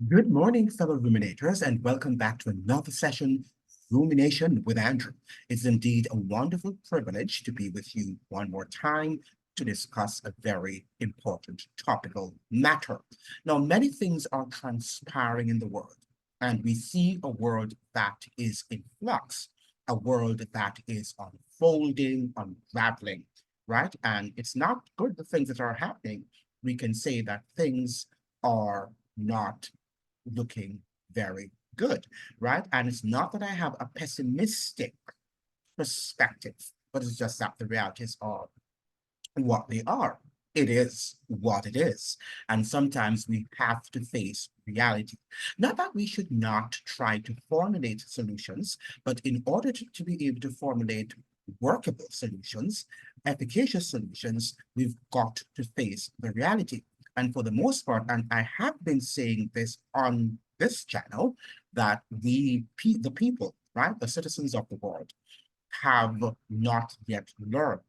Good morning, fellow ruminators, and welcome back to another session, Rumination with Andrew. It's indeed a wonderful privilege to be with you one more time to discuss a very important topical matter. Now, many things are transpiring in the world, and we see a world that is in flux, a world that is unfolding, unraveling, right? And it's not good, the things that are happening. We can say that things are not looking very good, right? And it's not that I have a pessimistic perspective, but it's just that the realities are what they are. It is what it is. And sometimes we have to face reality. Not that we should not try to formulate solutions, but in order to be able to formulate workable solutions, efficacious solutions, we've got to face the reality. And for the most part, and I have been saying this on this channel, that the people, right, the citizens of the world, have not yet learned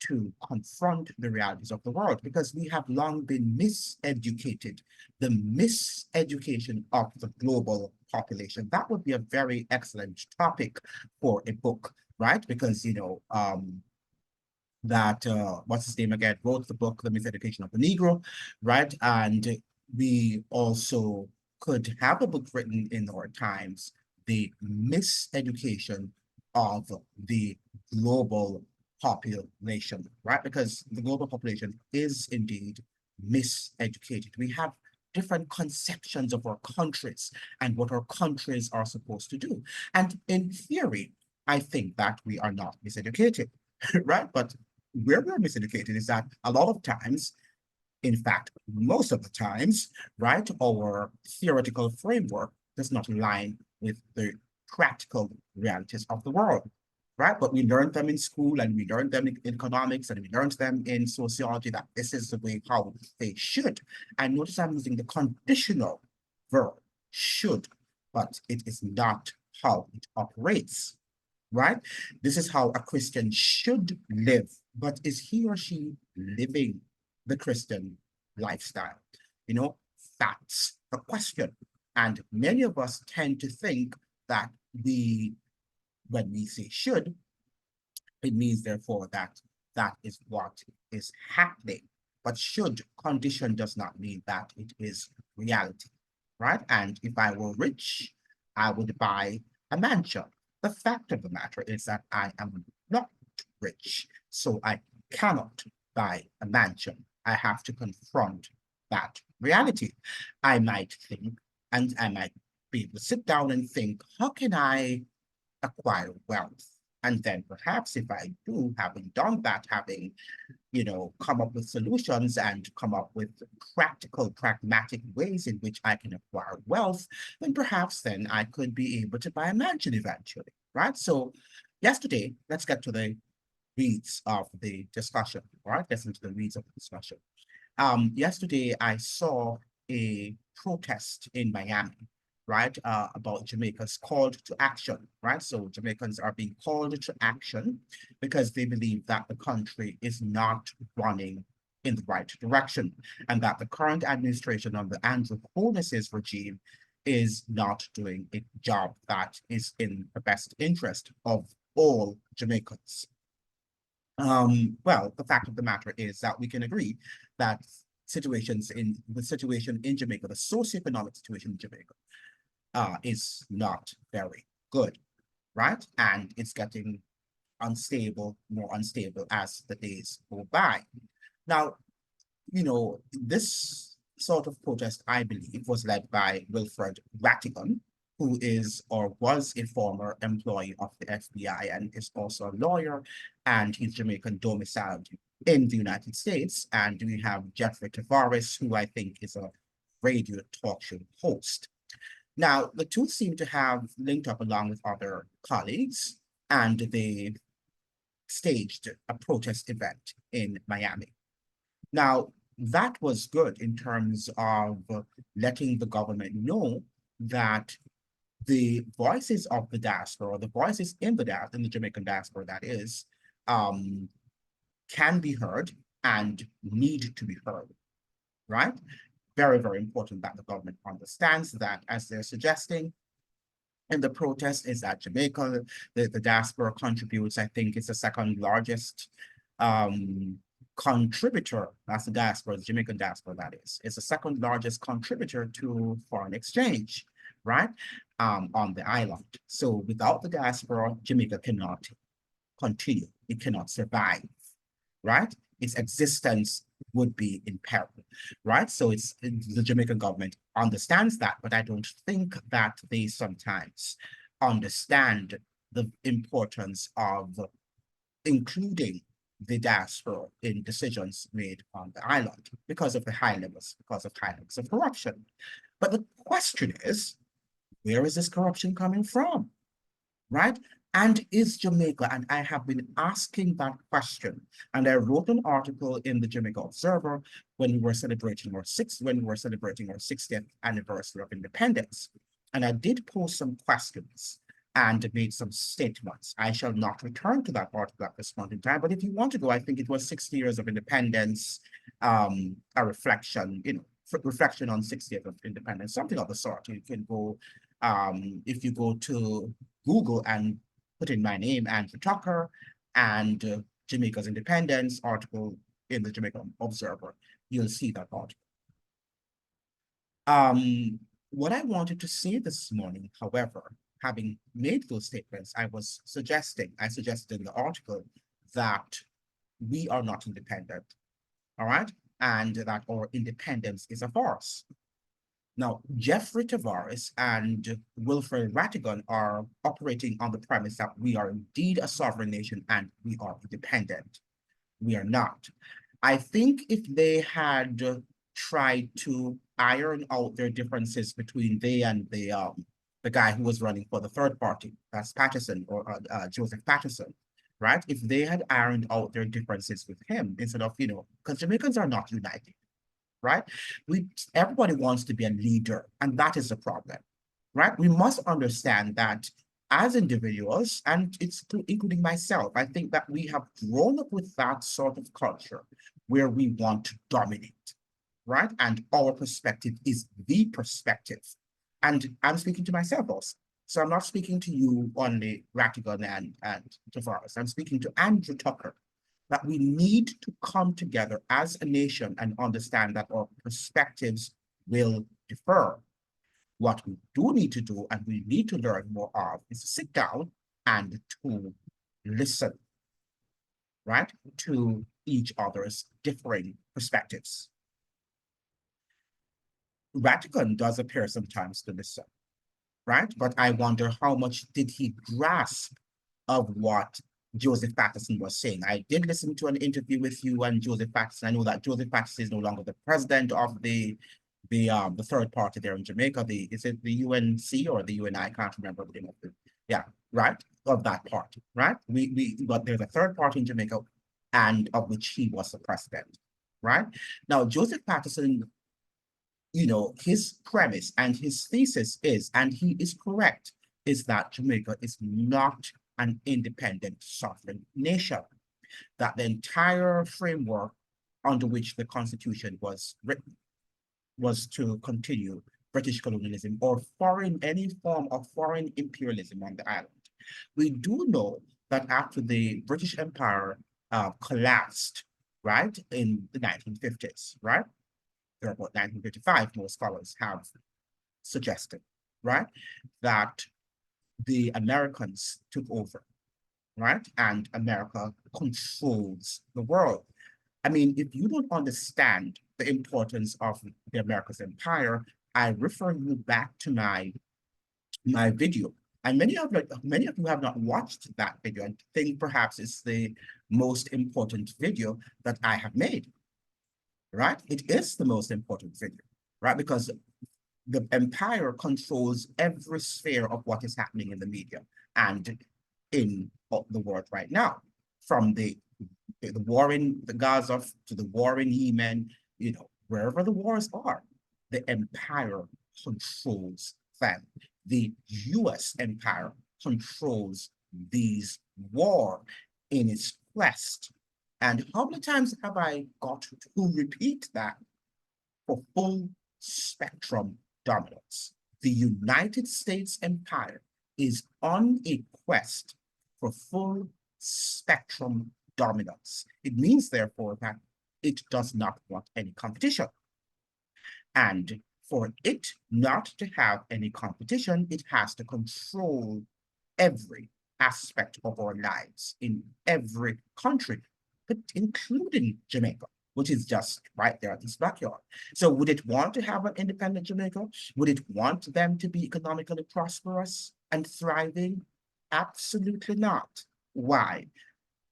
to confront the realities of the world because we have long been miseducated, the miseducation of the global population. That would be a very excellent topic for a book, right? Because, that what's his name again, wrote the book, The Miseducation of the Negro, right? And we also could have a book written in our times, The Miseducation of the Global Population, right? Because the global population is indeed miseducated. We have different conceptions of our countries and what our countries are supposed to do. And in theory, I think that we are not miseducated, right? But where we're miseducated is that a lot of times, in fact, most of the times, right, our theoretical framework does not align with the practical realities of the world, right? But we learned them in school and we learned them in economics and we learned them in sociology that this is the way how they should. And notice I'm using the conditional verb, should, but it is not how it operates, right? This is how a Christian should live, but is he or she living the Christian lifestyle? You know, that's the question. And many of us tend to think that when we say should, it means therefore that that is what is happening. But should condition does not mean that it is reality, right? And if I were rich, I would buy a mansion. The fact of the matter is that I am not rich, so I cannot buy a mansion. I have to confront that reality. I might think, and I might be able to sit down and think, how can I acquire wealth? And then perhaps if I do, having done that, having, come up with solutions and come up with practical, pragmatic ways in which I can acquire wealth, then perhaps then I could be able to buy a mansion eventually, right? So yesterday, let's get to the weeds of the discussion, all right? Let's into the weeds of the discussion. Yesterday, I saw a protest in Miami, right, about Jamaicans called to action, right? So Jamaicans are being called to action because they believe that the country is not running in the right direction and that the current administration under Andrew Holness's regime is not doing a job that is in the best interest of all Jamaicans. Well, the fact of the matter is that we can agree that the situation in Jamaica, the socioeconomic situation in Jamaica, is not very good, right? And it's getting unstable, more unstable as the days go by. Now, this sort of protest, I believe, was led by Wilfred Rattigan, who is or was a former employee of the FBI and is also a lawyer, and he's Jamaican domiciled in the United States. And we have Jeffrey Tavares, who I think is a radio talk show host. Now, the two seem to have linked up along with other colleagues, and they staged a protest event in Miami. Now, that was good in terms of letting the government know that the voices of the diaspora, the voices in the Jamaican diaspora, that is, can be heard and need to be heard, right? very, very important that the government understands that, as they're suggesting in the protest, is that Jamaica, the diaspora contributes, I think it's the second largest contributor, that's the diaspora, the Jamaican diaspora, that is. It's the second largest contributor to foreign exchange, right, on the island. So without the diaspora, Jamaica cannot continue. It cannot survive, right? Its existence would be in peril, right? So the Jamaican government understands that, but I don't think that they sometimes understand the importance of including the diaspora in decisions made on the island because of high levels of corruption. But the question is, where is this corruption coming from? Right? And is Jamaica, and I have been asking that question, and I wrote an article in the Jamaica Observer when we were celebrating our 60th anniversary of independence. And I did post some questions and made some statements. I shall not return to that article at this point in time, but if you want to go, I think it was 60 years of independence, a reflection, reflection on 60th of independence, something of the sort. You can go, if you go to Google and put in my name, Andrew Tucker, and Jamaica's independence article in the Jamaica Observer, you'll see that article. What I wanted to say this morning, however, having made those statements, I suggested in the article that we are not independent, all right? And that our independence is a farce. Now, Jeffrey Tavares and Wilfred Rattigan are operating on the premise that we are indeed a sovereign nation and we are independent. We are not. I think if they had tried to iron out their differences between they and the guy who was running for the third party, that's Patterson, or Joseph Patterson, right? If they had ironed out their differences with him instead of, because Jamaicans are not united, right? Everybody wants to be a leader, and that is the problem, right? We must understand that as individuals, and it's including myself, I think that we have grown up with that sort of culture where we want to dominate, right? And our perspective is the perspective. And I'm speaking to myself also. So I'm not speaking to you only, Rattigan and Tavares. I'm speaking to Andrew Tucker, that we need to come together as a nation and understand that our perspectives will differ. What we do need to do, and we need to learn more of, is to sit down and to listen, right, to each other's differing perspectives. Rattigan does appear sometimes to listen, right? But I wonder how much did he grasp of what Joseph Patterson was saying. I did listen to an interview with you and Joseph Patterson. I know that Joseph Patterson is no longer the president of the third party there in Jamaica. Is it the UNC or the UNI? I can't remember the name of it. Yeah, right, of that party, right? But there's a third party in Jamaica, and of which he was the president, right? Now, Joseph Patterson, his premise and his thesis is, and he is correct, is that Jamaica is not an independent sovereign nation, that the entire framework under which the Constitution was written was to continue British colonialism or any form of foreign imperialism on the island. We do know that after the British Empire collapsed, right, in the 1950s, right, or about 1955, most scholars have suggested, right, that the Americans took over, right? And America controls the world. I mean, if you don't understand the importance of the America's empire, I refer you back to my video. And many of you have not watched that video and think perhaps it's the most important video that I have made, right? It is the most important video, right? Because the empire controls every sphere of what is happening in the media and in the world right now, from the war in the Gaza to the war in Yemen, wherever the wars are, the empire controls them. The US empire controls these war in its quest. And how many times have I got to repeat that? for full spectrum dominance. The United States empire is on a quest for full spectrum dominance. It means, therefore, that it does not want any competition. And for it not to have any competition, it has to control every aspect of our lives in every country, but including Jamaica, which is just right there at this backyard. So would it want to have an independent Jamaica? Would it want them to be economically prosperous and thriving? Absolutely not. Why?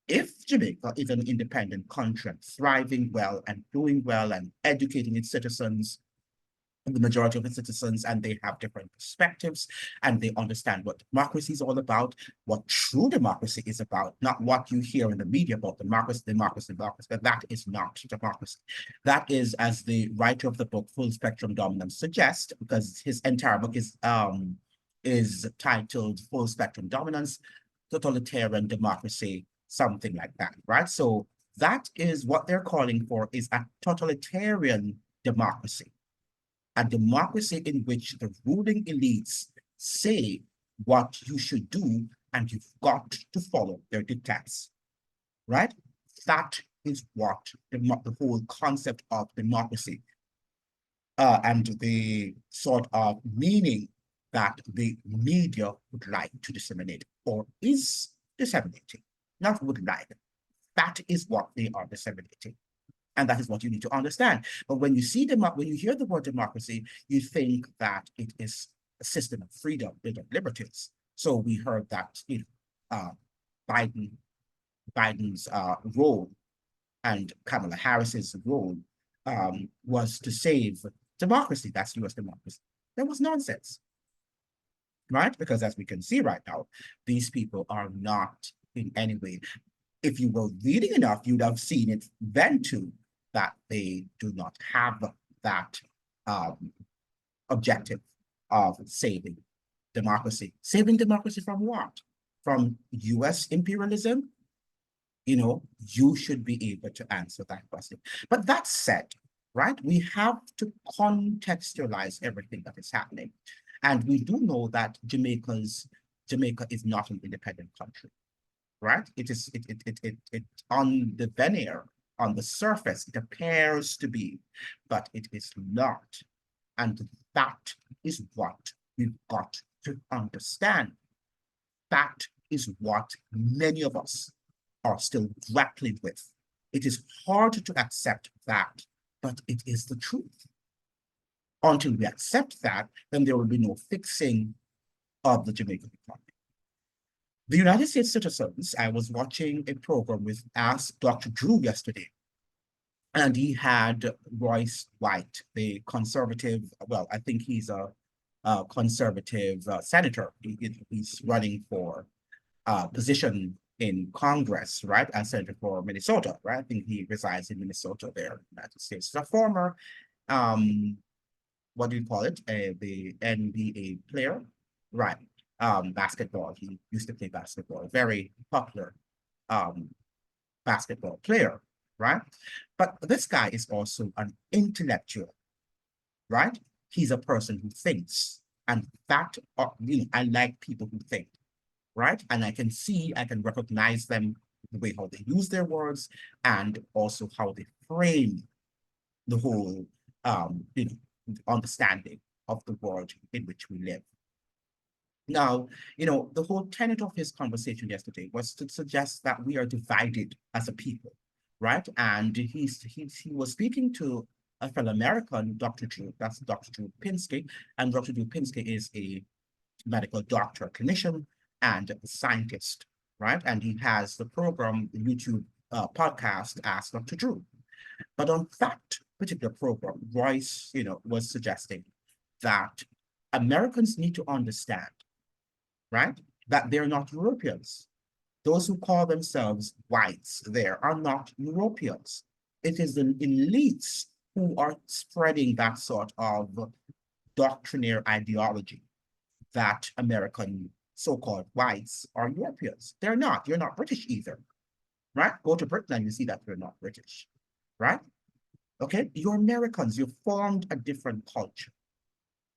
If Jamaica is an independent country, thriving well and doing well and educating its citizens, the majority of its citizens, and they have different perspectives, and they understand what democracy is all about, what true democracy is about, not what you hear in the media about democracy, but that is not democracy. That is, as the writer of the book Full Spectrum Dominance suggests, because his entire book is titled Full Spectrum Dominance, Totalitarian Democracy, something like that, right? So that is what they're calling for, is a totalitarian democracy. A democracy in which the ruling elites say what you should do and you've got to follow their dictates, right? That is what the whole concept of democracy and the sort of meaning that the media would like to disseminate or is disseminating, not would like. That is what they are disseminating. And that is what you need to understand. But when you hear the word democracy, you think that it is a system of freedom, built of liberties. So we heard that Biden's role and Kamala Harris's role was to save democracy. That's U.S. democracy. That was nonsense, right? Because as we can see right now, these people are not in any way. If you were reading enough, you'd have seen it then too, that they do not have that objective of saving democracy. Saving democracy from what? From US imperialism? You should be able to answer that question. But that said, right, we have to contextualize everything that is happening. And we do know that Jamaica is not an independent country, right? It on the veneer, on the surface, it appears to be, but it is not. And that is what we've got to understand. That is what many of us are still grappling with. It is hard to accept that, but it is the truth. Until we accept that, then there will be no fixing of the Jamaican economy. The United States citizens, I was watching a program with Ask Dr. Drew yesterday, and he had Royce White, the conservative, well, I think he's a conservative senator. He's running for position in Congress, right, as senator for Minnesota, right? I think he resides in Minnesota there in the United States. He's a former, what do you call it, the NBA player, right? Basketball. He used to play basketball, very popular basketball player, right? But this guy is also an intellectual, right? He's a person who thinks, and that, I like people who think, right? And I can recognize them, the way how they use their words, and also how they frame the whole, understanding of the world in which we live. Now, the whole tenet of his conversation yesterday was to suggest that we are divided as a people, right? And he was speaking to a fellow American, Dr. Drew, that's Dr. Drew Pinsky, and Dr. Drew Pinsky is a medical doctor, clinician, and a scientist, right? And he has the program, the YouTube podcast, Ask Dr. Drew. But on that particular program, Royce, was suggesting that Americans need to understand, right, that they're not Europeans. Those who call themselves whites there are not Europeans. It is the elites who are spreading that sort of doctrinaire ideology that American so-called whites are Europeans. They're not. You're not British either, right? Go to Britain and you see that they're not British, right? Okay, you're Americans, you formed a different culture,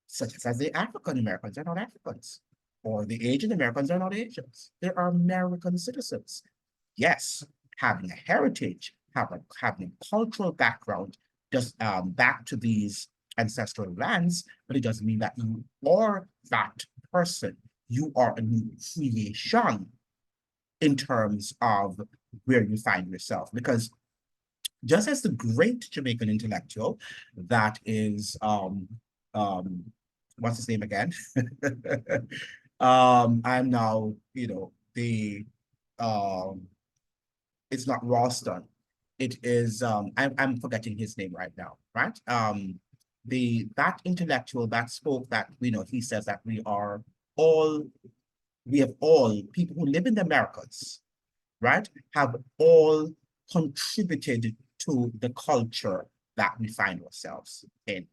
such as the African Americans are not Africans, or the Asian Americans are not Asians. They are American citizens. Yes, having a heritage, having a cultural background, just back to these ancestral lands, but it doesn't mean that you are that person. You are a new creation in terms of where you find yourself. Because just as the great Jamaican intellectual that is um what's his name again? I'm now, the um it's not Ralston. It is I'm forgetting his name right now, right? That intellectual that spoke that, he says that all we have all people who live in the Americas, right, have all contributed to the culture that we find ourselves in.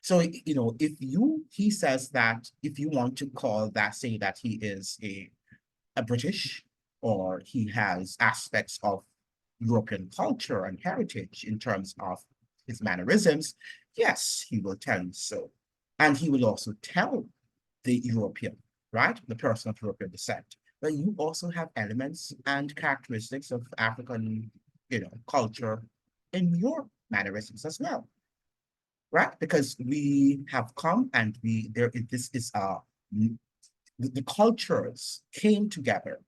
So, he says that if you want to call that, say that he is a British, or he has aspects of European culture and heritage in terms of his mannerisms, yes, he will tell you so. And he will also tell the European, right, the person of European descent, but you also have elements and characteristics of African, culture in your mannerisms as well, right? Because we have come and this is the cultures came together,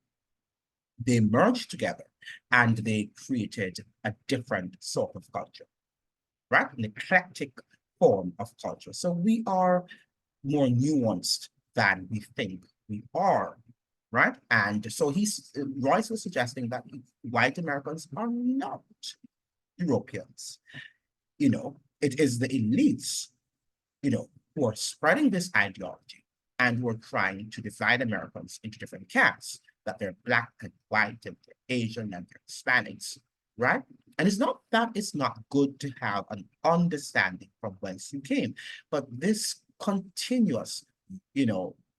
they merged together, and they created a different sort of culture, right? An eclectic form of culture. So we are more nuanced than we think we are, right? And so Royce was suggesting that white Americans are not Europeans. It is the elites, who are spreading this ideology and who are trying to divide Americans into different camps, that they're black and white and they're Asian and they're Hispanics, right? And it's not that it's not good to have an understanding from whence you came, but this continuous,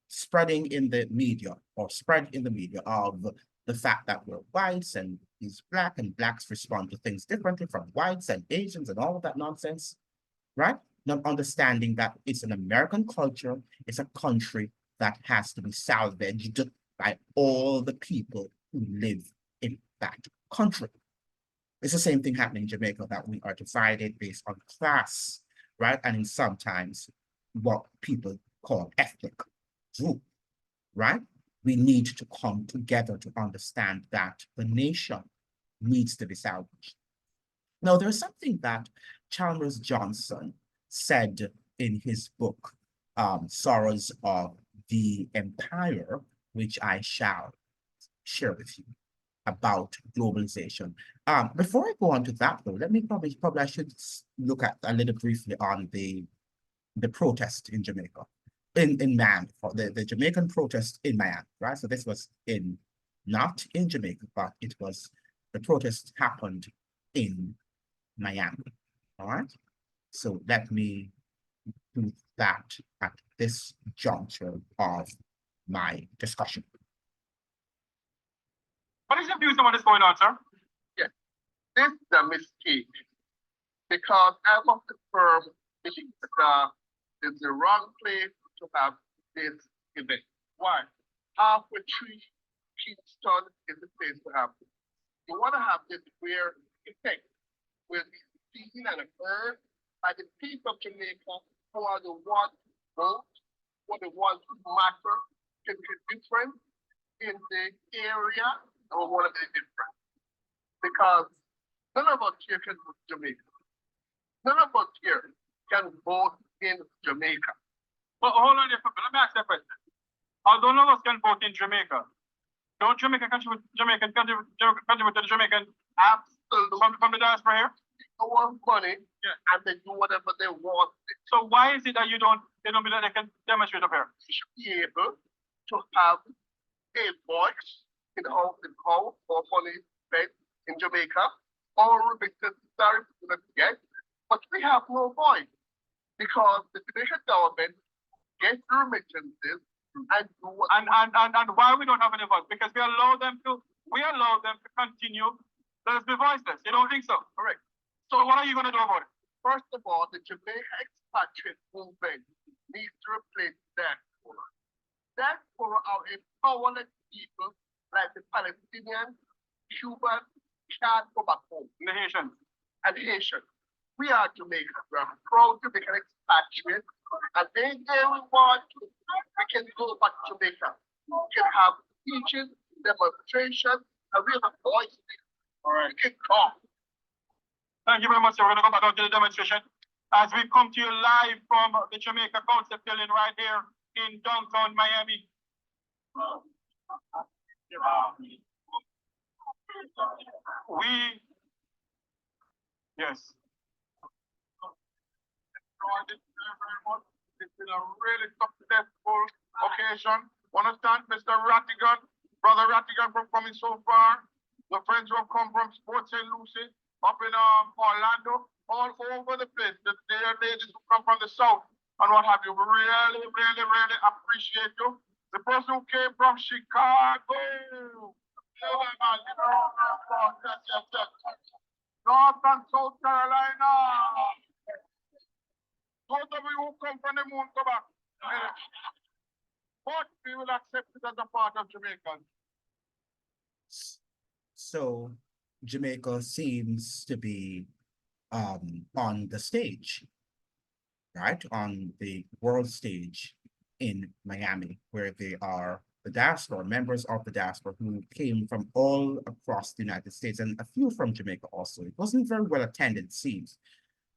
spreading in the media or spread in the media of the fact that we're whites and he's black and blacks respond to things differently from whites and Asians and all of that nonsense, right? Not understanding that it's an American culture, it's a country that has to be salvaged by all the people who live in that country. It's the same thing happening in Jamaica, that we are divided based on class, right? And in sometimes what people call ethnic group, right? We need to come together to understand that the nation needs to be salvaged. Now, there's something that Chalmers Johnson said in his book, Sorrows of the Empire, which I shall share with you, about globalization. Before I go on to that, though, let me probably I should look at a little briefly on the protest in Jamaica, in Miami, for the Jamaican protest in Miami, right? So this was not in Jamaica, but the protest happened in Miami, all right? So let me do that at this juncture of my discussion. What is your views on what is going on, sir? Yes, this is a mistake, because I must confirm that it's the wrong place to have this event. Why? Halfway tree, Kingston is the place to have it. You want to have this where effect will be seen and heard by the people of Jamaica, who are the ones who vote, who are the ones who matter, can be different in the area, or want to be different. Because none of us here can vote Jamaica. None of us here can vote in Jamaica. But hold on, let me ask you a question. Although none of us can vote in Jamaica, don't Jamaica contribute to the Jamaican from the diaspora here? They want money, and they do whatever they want. So why is it that they don't believe that they can demonstrate up here? We should be able to have a voice in how or money spent in Jamaica, or remittances are to get, but we have no voice, because the Jamaican government gets remittances and why we don't have any voice? Because we allow them to continue. Let us be voiceless. You don't think so? Correct. So what are you gonna do about it? First of all, the Jamaica expatriate movement needs to replace diaspora. Diaspora are a powerless people like the Palestinians, Cubans, can't go back home, The Haitians. and Haitians. We are Jamaicans. We are proud Jamaican expatriates. And they we want to, we can go back to Jamaica. We can have teaching, demonstration, and we have a voice. All right. We can talk. Thank you very much, sir. We're gonna go back out to the demonstration. As we come to you live from the Jamaica Concept Building right here in downtown Miami. Yes. It's been a really successful occasion. Understand, Mr. Rattigan, Brother Rattigan from coming so far. The friends who have come from Sports St. Lucie, up in Orlando, all over the place. The ladies who come from the south and what have you. We really, really, really appreciate you. The person who came from Chicago. North and South Carolina. Those of you who come from the moon, come back. But we will accept it as a part of Jamaica. So Jamaica seems to be on the stage, right? On the world stage in Miami, where they are the diaspora, members of the diaspora who came from all across the United States and a few from Jamaica also. It wasn't very well attended, it seems.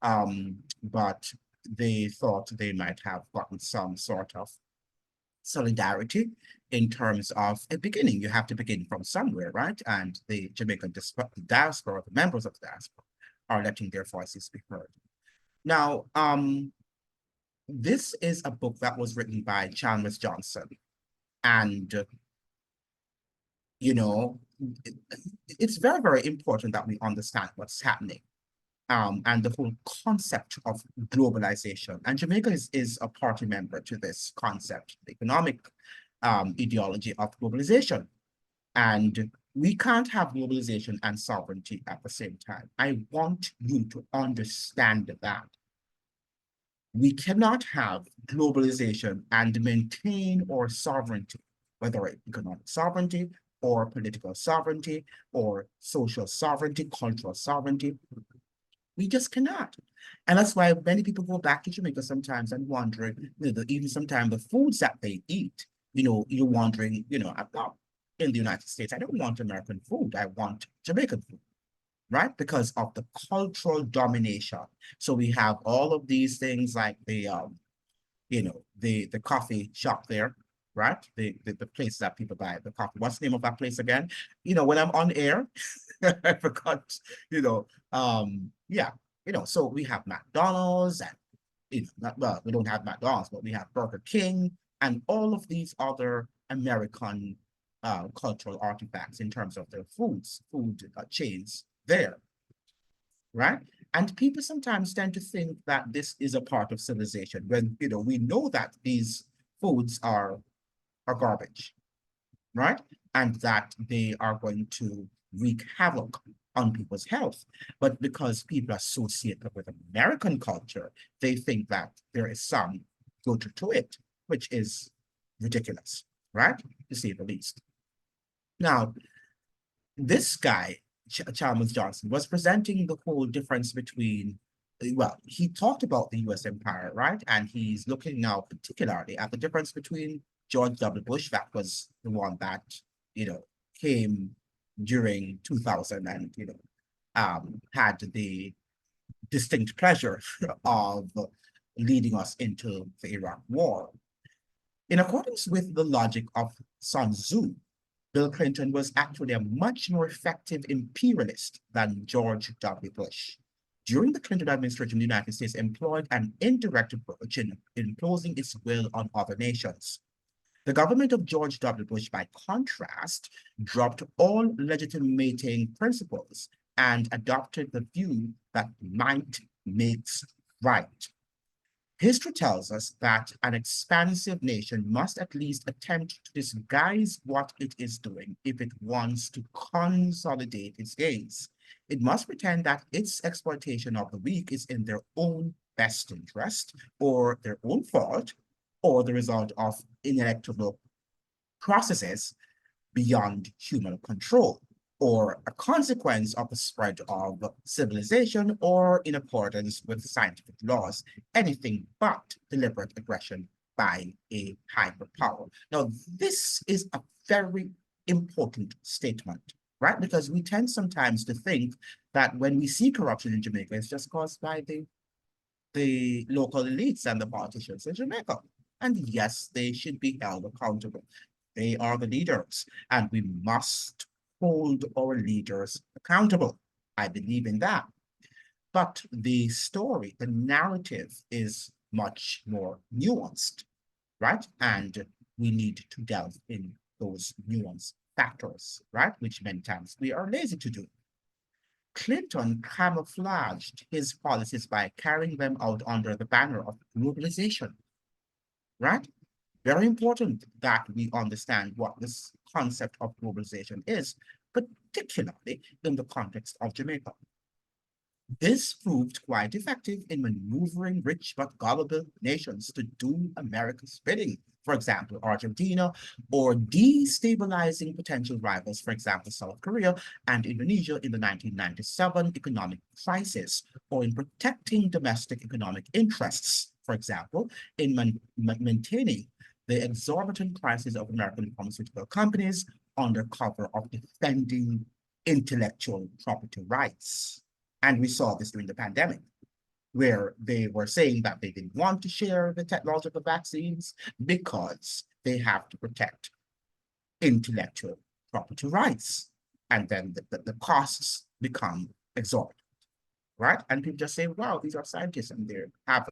But they thought they might have gotten some sort of solidarity in terms of a beginning. You have to begin from somewhere, right? And the Jamaican diaspora, the members of the diaspora, are letting their voices be heard. Now, this is a book that was written by Chalmers Johnson. And, you know, it's very, very important that we understand what's happening. And the whole concept of globalization. And Jamaica is a party member to this concept, the economic ideology of globalization. And we can't have globalization and sovereignty at the same time. I want you to understand that. We cannot have globalization and maintain our sovereignty, whether economic sovereignty or political sovereignty or social sovereignty, cultural sovereignty. We just cannot. And that's why many people go back to Jamaica sometimes and wondering, even sometimes the foods that they eat, you're wondering, in the United States, I don't want American food, I want Jamaican food, right? Because of the cultural domination. So we have all of these things like the coffee shop there, right? The place that people buy the coffee. What's the name of that place again? When I'm on air, I forgot, yeah, so we have McDonald's and, well, we don't have McDonald's, but we have Burger King and all of these other American cultural artifacts in terms of their food chains there, right? And people sometimes tend to think that this is a part of civilization when, we know that these foods are garbage, right? And that they are going to wreak havoc on people's health. But because people associate it with American culture, they think that there is some good to it, which is ridiculous, right? To say the least. Now, this guy, Chalmers Johnson, was presenting the whole difference between, well, he talked about the US empire, right? And he's looking now particularly at the difference between George W. Bush, that was the one that, came during 2000 and, had the distinct pleasure of leading us into the Iraq War. In accordance with the logic of Sun Tzu, Bill Clinton was actually a much more effective imperialist than George W. Bush. During the Clinton administration, the United States employed an indirect approach in imposing its will on other nations. The government of George W. Bush, by contrast, dropped all legitimating principles and adopted the view that might makes right. History tells us that an expansive nation must at least attempt to disguise what it is doing if it wants to consolidate its gains. It must pretend that its exploitation of the weak is in their own best interest, or their own fault, or the result of ineluctable processes beyond human control, or a consequence of the spread of civilization, or in accordance with scientific laws, anything but deliberate aggression by a hyperpower. Now, this is a very important statement, right? Because we tend sometimes to think that when we see corruption in Jamaica, it's just caused by the local elites and the politicians in Jamaica. And yes, they should be held accountable. They are the leaders, and we must hold our leaders accountable. I believe in that. But the story, the narrative is much more nuanced, right? And we need to delve in those nuanced factors, right? Which many times we are lazy to do. Clinton camouflaged his policies by carrying them out under the banner of globalization, right? Very important that we understand what this concept of globalization is, particularly in the context of Jamaica. This proved quite effective in maneuvering rich but gullible nations to do America's bidding, for example, Argentina, or destabilizing potential rivals, for example, South Korea and Indonesia in the 1997 economic crisis, or in protecting domestic economic interests, for example, in maintaining the exorbitant prices of American pharmaceutical companies under cover of defending intellectual property rights. And we saw this during the pandemic, where they were saying that they didn't want to share the technology of the vaccines because they have to protect intellectual property rights. And then the costs become exorbitant, right? And people just say, wow, these are scientists and they have